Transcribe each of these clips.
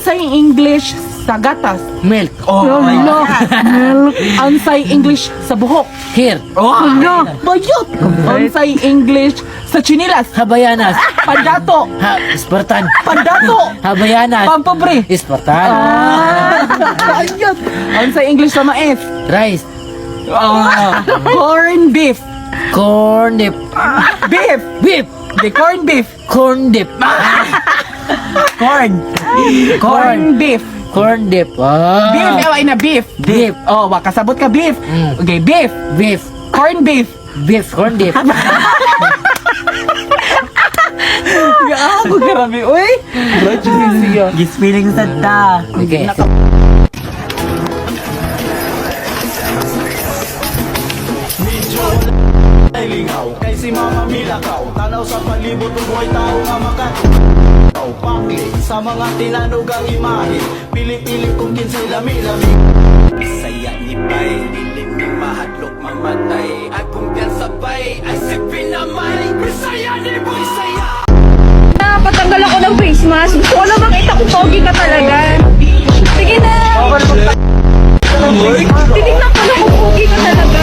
Unsay English sa gatas? Milk. Milk. Unsay English sa buhok? Hair. Bayot. Unsay English sa chinilas? Habayanas. Pandato. Espartan. Pandato. Habayanas. Pampobre. Espartan. Bayot. Unsay English sa mais? Rice. Corn beef. Corn dip. Beef. Beef. The corn beef. Corn dip. Corn. Corn beef. Corn dip. Beef, ay na beef. Beef. Oh, kasabot ka beef. Mm. Okay, beef. Beef. Corn beef. Beef. Corn dip. Gago, grabe. Uy. Siya. Gispilling sa ta. Okay. Lingaw, kay si Mama Milakaw, tanaw sa palibot ug way tao nga makataw. Pakli sa mga tinanugang imahe, pili-pili kung kinsay lami-lami. Saya ni Bay, dilim ni mahadlok mamatay. Akong kan sabay, ay si pinamay. Bisaya ni Boy Saya. Patanggal ako ng face mask. Gusto ko lang makita kung pogi ka talaga. Sige na. Titignan ko lang kung pogi ka talaga.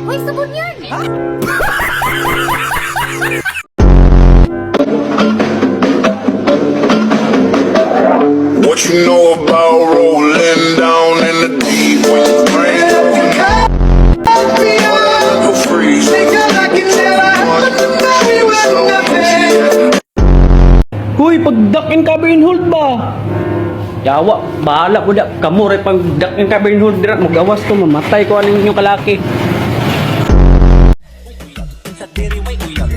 Hoy, sabon yan! What you know about rolling down in the deep when it's rain? For free. Huy, pag duck and cover and hold ba? Yawa, bahala ko da. Kamu rin pag duck and cover and hold dira. Magawas ko, mamatay ko aning inyong kalaki. Sa diri way uyab,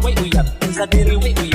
way uyab, sa diri way uyab.